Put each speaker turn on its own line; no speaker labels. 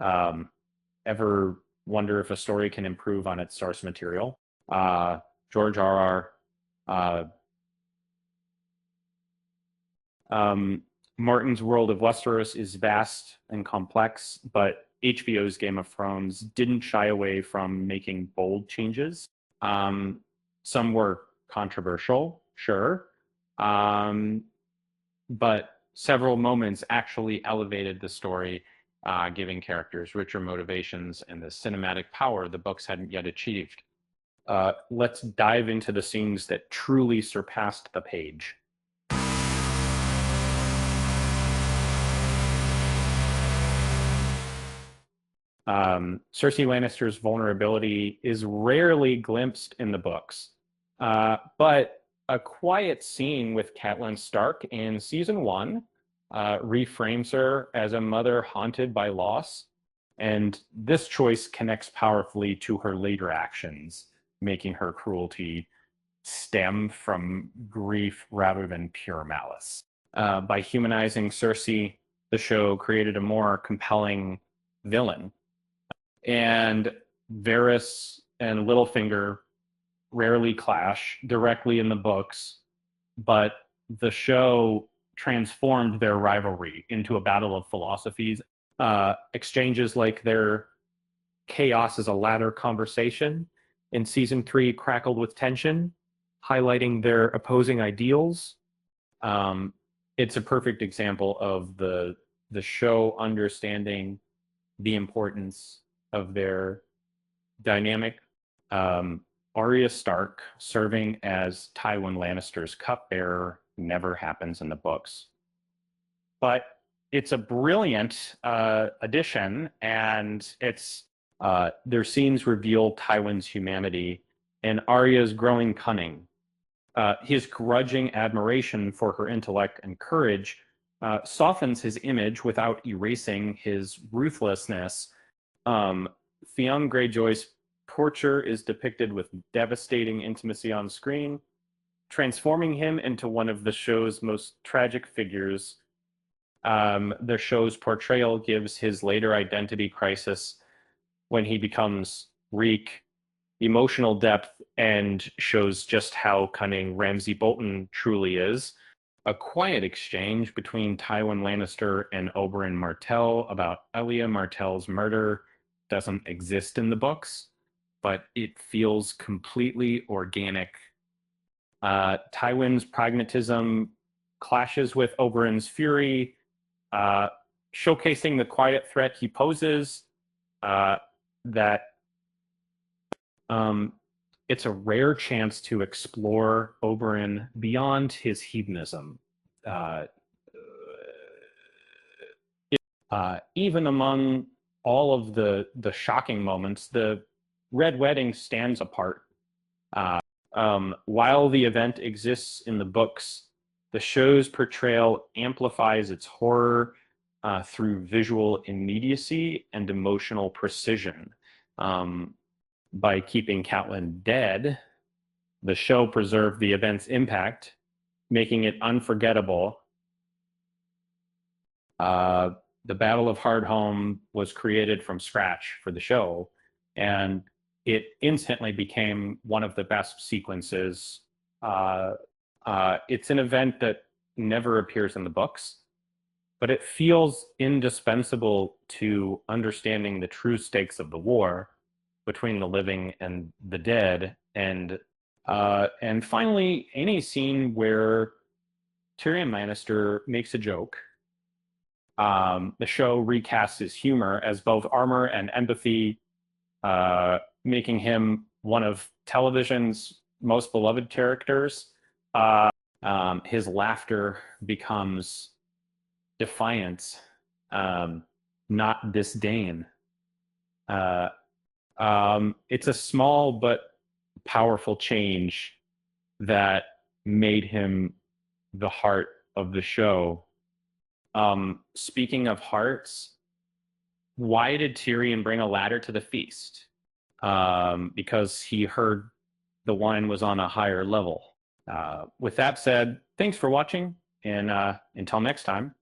Ever wonder if a story can improve on its source material? George R. R. Martin's world of Westeros is vast and complex, but HBO's Game of Thrones didn't shy away from making bold changes. Some were controversial, sure, but several moments actually elevated the story, giving characters richer motivations and the cinematic power the books hadn't yet achieved. Let's dive into the scenes that truly surpassed the page. Cersei Lannister's vulnerability is rarely glimpsed in the books, but a quiet scene with Catelyn Stark in season 1 reframes her as a mother haunted by loss, and this choice connects powerfully to her later actions, making her cruelty stem from grief rather than pure malice. By humanizing Cersei, the show created a more compelling villain. And Varys and Littlefinger rarely clash directly in the books, but the show transformed their rivalry into a battle of philosophies. Exchanges like their chaos is a ladder conversation in season 3 crackled with tension, highlighting their opposing ideals. It's a perfect example of the show understanding the importance of their dynamic. Arya Stark serving as Tywin Lannister's cupbearer never happens in the books. But it's a brilliant addition, and their scenes reveal Tywin's humanity and Arya's growing cunning. His grudging admiration for her intellect and courage softens his image without erasing his ruthlessness. Theon Greyjoy's torture is depicted with devastating intimacy on screen, transforming him into one of the show's most tragic figures. The show's portrayal gives his later identity crisis when he becomes Reek emotional depth and shows just how cunning Ramsay Bolton truly is. A quiet exchange between Tywin Lannister and Oberyn Martell about Elia Martell's murder doesn't exist in the books, but it feels completely organic. Tywin's pragmatism clashes with Oberyn's fury, showcasing the quiet threat he poses, that it's a rare chance to explore Oberyn beyond his hedonism. Even among all of the shocking moments, the Red Wedding stands apart. While the event exists in the books, the show's portrayal amplifies its horror through visual immediacy and emotional precision. By keeping Catelyn dead, the show preserved the event's impact, making it unforgettable. The Battle of Hardhome was created from scratch for the show, and it instantly became one of the best sequences. It's an event that never appears in the books, but it feels indispensable to understanding the true stakes of the war between the living and the dead. And finally, any scene where Tyrion Lannister makes a joke, the show recasts his humor as both armor and empathy, making him one of television's most beloved characters. His laughter becomes defiance, not disdain. It's a small but powerful change that made him the heart of the show. Speaking of hearts, why did Tyrion bring a ladder to the feast? Because he heard the wine was on a higher level. With that said, thanks for watching, and until next time.